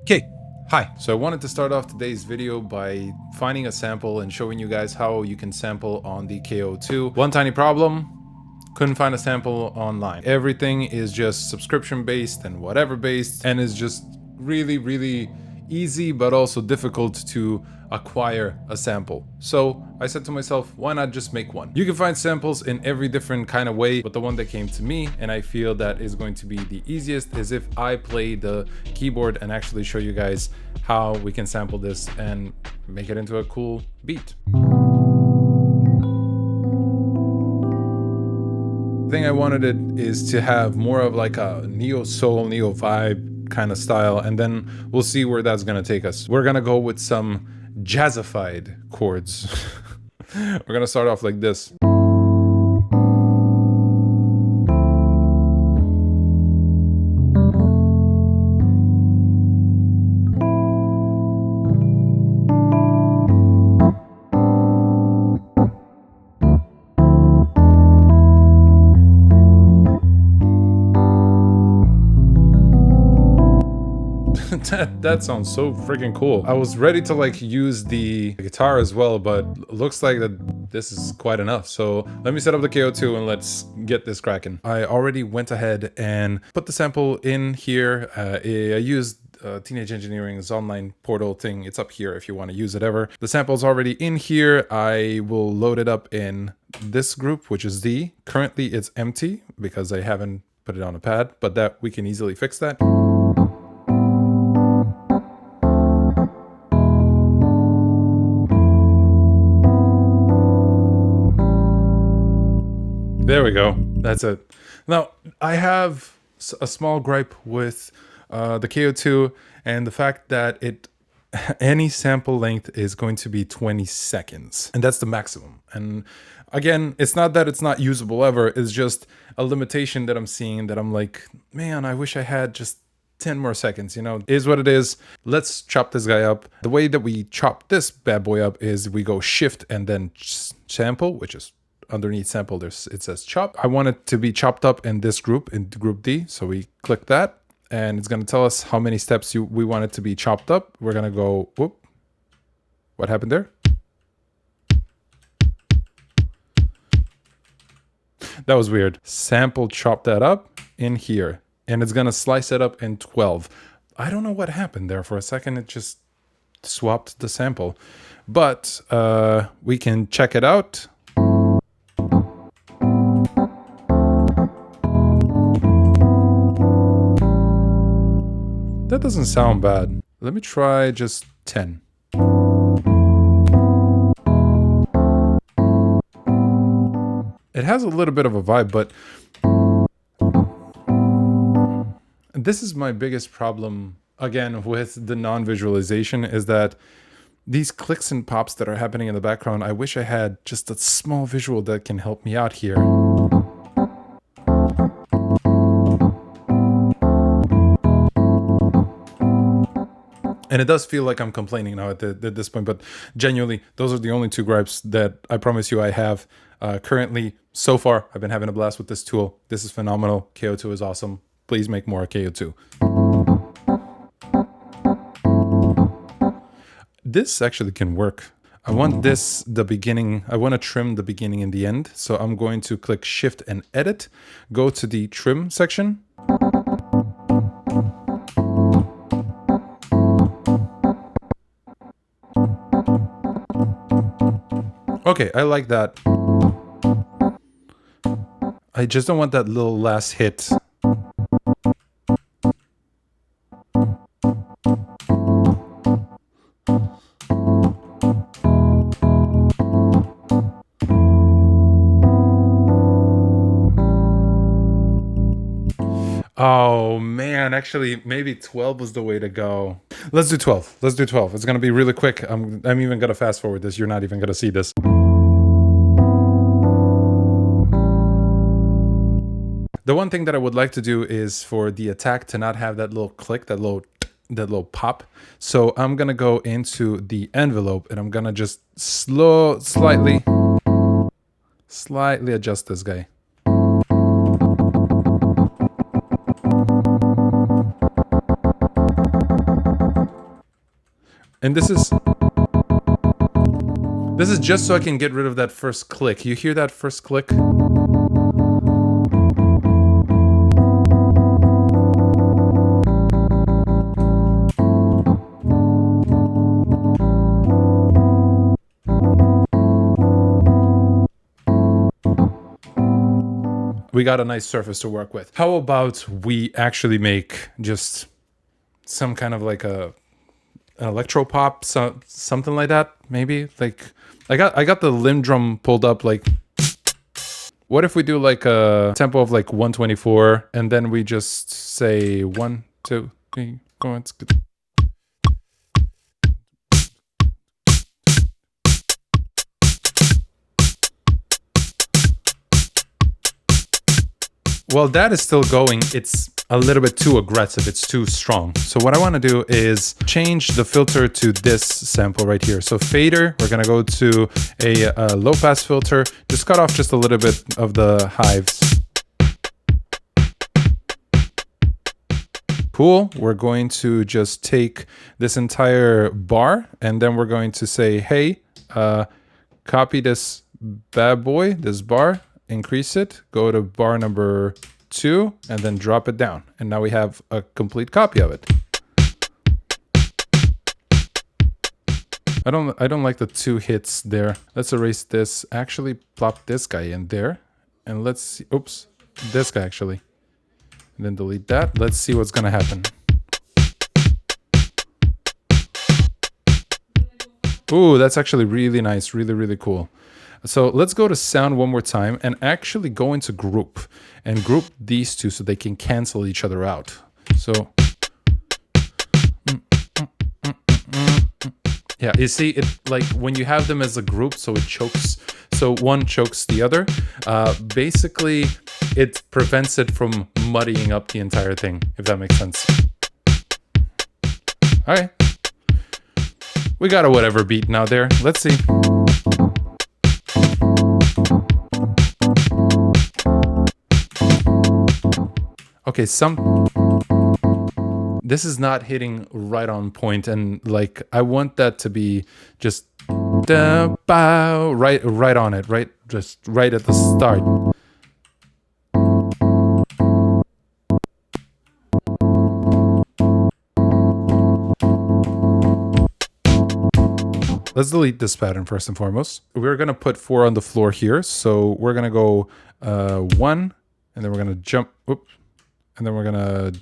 Okay, hi. So I wanted to start off today's video by finding a sample and showing you guys how you can sample on the KO2. One tiny problem, couldn't find a sample online. Everything is just subscription based and whatever based, and is just really easy but also difficult to acquire a sample. So I said to myself, why not just make one? You can find samples in every different kind of way, but the one that came to me and I feel that is going to be the easiest is if I play the keyboard and actually show you guys how we can sample this and make it into a cool beat. The thing I wanted it is to have more of like a neo soul, neo vibe kind of style, and then we'll see where that's gonna take us. We're gonna go with some jazzified chords. We're gonna start off like this. That sounds so freaking cool. I was ready to like use the guitar as well, but looks like that this is quite enough. So let me set up the KO2 and let's get this cracking. I already went ahead and put the sample in here. I used Teenage Engineering's online portal thing. It's up here if you want to use it ever. The sample's already in here. I will load it up in this group, which is D. Currently it's empty because I haven't put it on a pad, but that we can easily fix that. There we go. That's it. Now, I have a small gripe with the KO2 and the fact that any sample length is going to be 20 seconds. And that's the maximum. And again, it's not that it's not usable ever. It's just a limitation that I'm seeing that I'm like, man, I wish I had just 10 more seconds, you know, is what it is. Let's chop this guy up. The way that we chop this bad boy up is we go shift and then sample, which is underneath sample, it says chop. I want it to be chopped up in this group, in group D. So we click that and it's going to tell us how many steps we want it to be chopped up. We're going to go, whoop. What happened there? That was weird. Sample, chop that up in here and it's going to slice it up in 12. I don't know what happened there. For a second, it just swapped the sample, but we can check it out. That doesn't sound bad. Let me try just 10. It has a little bit of a vibe, but this is my biggest problem, again, with the non-visualization, is that these clicks and pops that are happening in the background, I wish I had just a small visual that can help me out here. And it does feel like I'm complaining now at this point, but genuinely, those are the only two gripes that I promise you I have. Currently, so far, I've been having a blast with this tool. This is phenomenal. KO2 is awesome. Please make more KO2. This actually can work. I want the beginning, I want to trim the beginning and the end. So I'm going to click Shift and Edit, go to the trim section. Okay, I like that. I just don't want that little last hit. Oh man, actually maybe 12 was the way to go. Let's do 12. Let's do 12. It's gonna be really quick. I'm even gonna fast forward this. You're not even gonna see this. The one thing that I would like to do is for the attack to not have that little click, that little pop. So I'm gonna go into the envelope and I'm gonna just slightly adjust this guy. And this is just so I can get rid of that first click. You hear that first click? We got a nice surface to work with. How about we actually make just some kind of like an electro pop, something like that, maybe? Like I got the limb drum pulled up. Like, what if we do like a tempo of like 124, and then we just say 1, 2, 3, 4. It's good. Well, that is still going. It's a little bit too aggressive. It's too strong. So what I want to do is change the filter to this sample right here. So fader, we're going to go to a low pass filter. Just cut off just a little bit of the hives. Cool. We're going to just take this entire bar, and then we're going to say, hey, copy this bad boy, this bar, increase it, go to bar number 2, and then drop it down. And now we have a complete copy of it. I don't like the 2 hits there. Let's erase this. Actually, plop this guy in there. And let's see. Oops. This guy, actually. And then delete that. Let's see what's going to happen. Ooh, that's actually really nice. Really, really cool. So let's go to sound one more time and actually go into group and group these two so they can cancel each other out. So yeah, you see it, like when you have them as a group, so it chokes, so one chokes the other. Basically it prevents it from muddying up the entire thing, if that makes sense. All right, we got a whatever beat now there. Let's see. Okay, this is not hitting right on point, and like I want that to be just right on it, right, just right at the start. Let's delete this pattern first and foremost. We're gonna put 4 on the floor here, so we're gonna go 1, and then we're gonna jump. Oops. And then we're gonna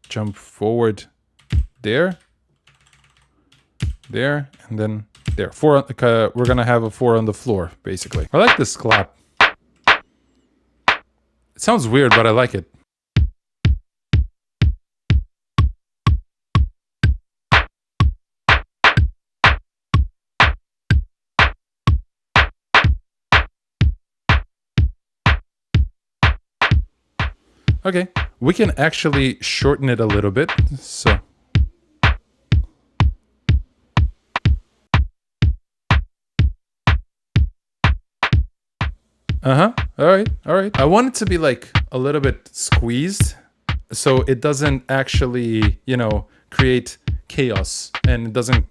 jump forward there, and then there. 4. We're gonna have a 4 on the floor, basically. I like this clap. It sounds weird, but I like it. Okay, we can actually shorten it a little bit, so. All right. I want it to be like a little bit squeezed, so it doesn't actually, you know, create chaos, and it doesn't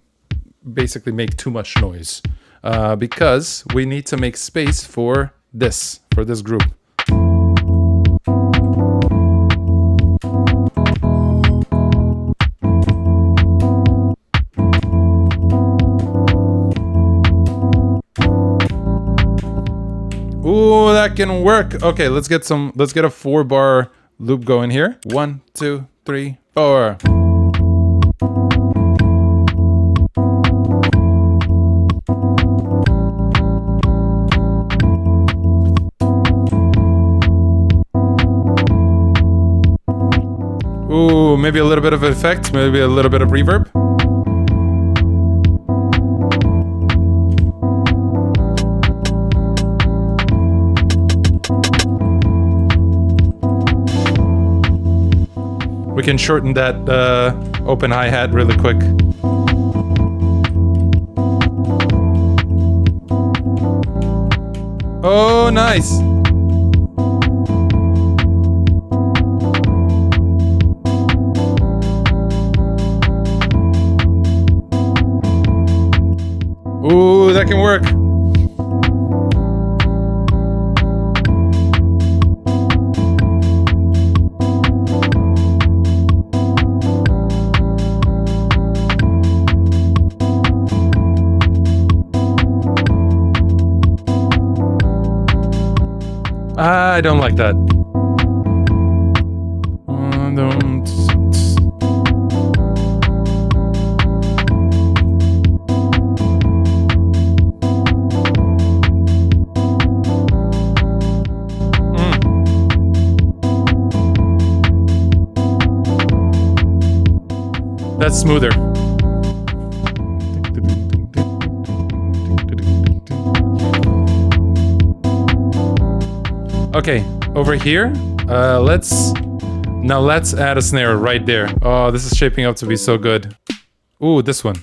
basically make too much noise, because we need to make space for this group. Ooh, that can work. Okay, let's get a 4-bar loop going here. 1, 2, 3, 4. Ooh, maybe a little bit of effect, maybe a little bit of reverb. We can shorten that open hi-hat really quick. Oh, nice. that can work. I don't like that. That's smoother. Okay, over here, let's add a snare right there. Oh, this is shaping up to be so good. Ooh, this one.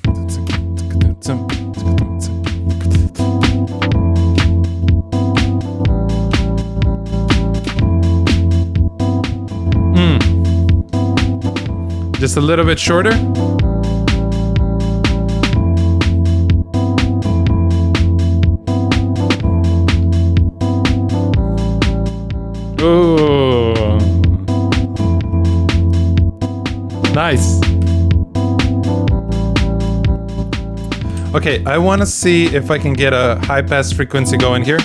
Just a little bit shorter. Ooh. Nice. Okay, I want to see if I can get a high pass frequency going here.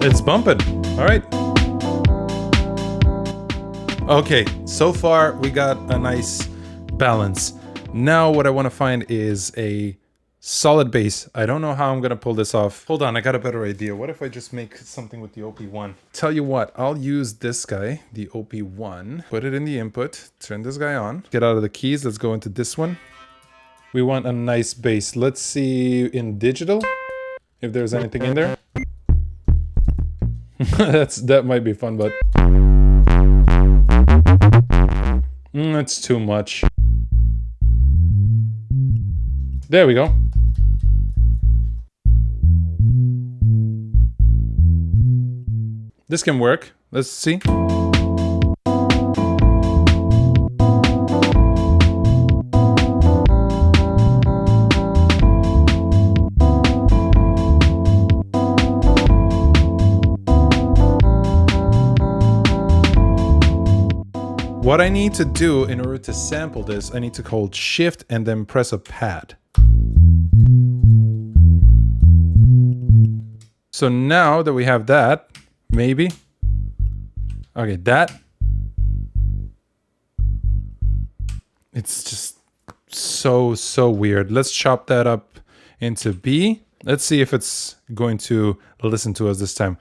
It's bumping. All right. Okay, so far we got a nice balance. Now what I want to find is a solid bass. I don't know how I'm gonna pull this off. Hold on, I got a better idea. What if I just make something with the OP1? Tell you what, I'll use this guy, the OP1, put it in the input, turn this guy on, get out of the keys, let's go into this one. We want a nice bass. Let's see in digital if there's anything in there. That might be fun, but that's too much. There we go. This can work. Let's see. What I need to do in order to sample this, I need to hold Shift and then press a pad. So now that we have that, maybe. Okay, that. It's just so weird. Let's chop that up into B. Let's see if it's going to listen to us this time.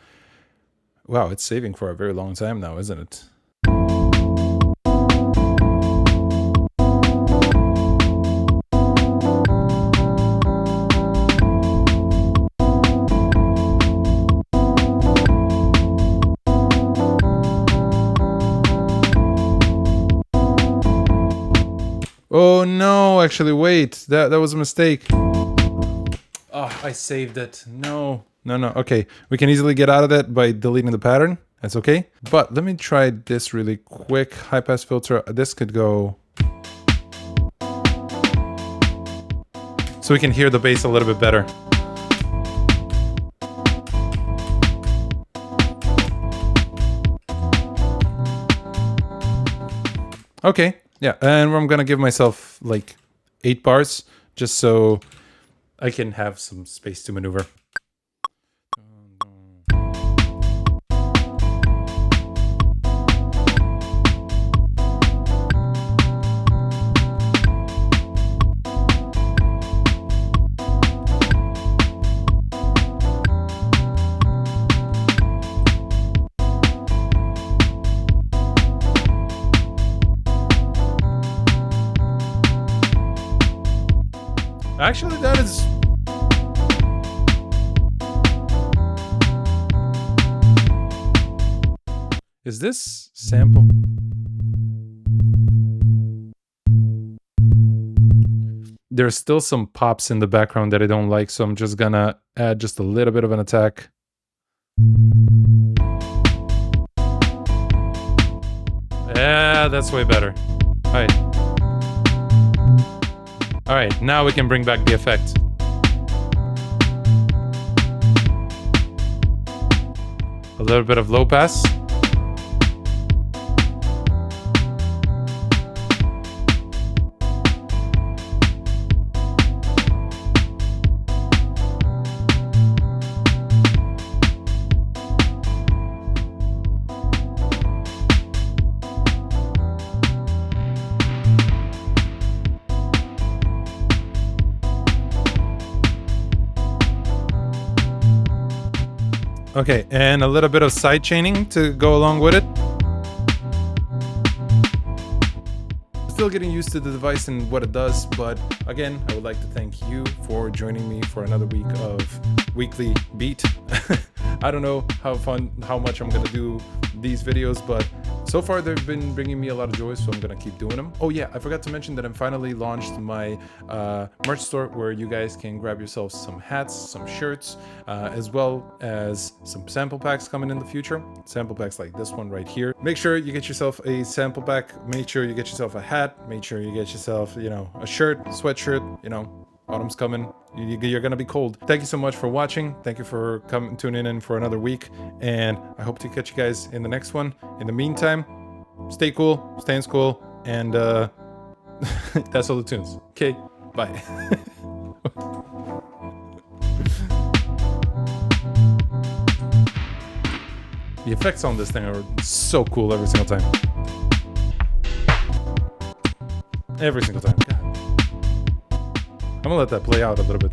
Wow, it's saving for a very long time now, isn't it? Oh no, actually wait, that was a mistake. Oh, I saved it. No. Okay, we can easily get out of that by deleting the pattern. That's okay. But let me try this really quick. High pass filter, this could go. So we can hear the bass a little bit better. Okay. Yeah, and I'm gonna give myself like 8 bars just so I can have some space to maneuver. Actually, that is... Is this sample? There's still some pops in the background that I don't like, so I'm just gonna add just a little bit of an attack. Yeah, that's way better. All right, now we can bring back the effect. A little bit of low pass. Okay, and a little bit of side chaining to go along with it. Still getting used to the device and what it does, but again, I would like to thank you for joining me for another week of Weekly Beat. I don't know how much I'm gonna do these videos, but so far they've been bringing me a lot of joy, so I'm gonna keep doing them. Oh yeah, I forgot to mention that I'm finally launched my merch store where you guys can grab yourselves some hats, some shirts, as well as some sample packs coming in the future. Sample packs like this one right here. Make sure you get yourself a sample pack, make sure you get yourself a hat, make sure you get yourself, you know, a shirt, sweatshirt, you know, autumn's coming. You're gonna be cold. Thank you so much for watching. Thank you for tuning in for another week, and I hope to catch you guys in the next one. In the meantime, stay cool, stay in school, and that's all the tunes. Okay, bye. The effects on this thing are so cool every single time. Every single time. God. I'm gonna let that play out a little bit.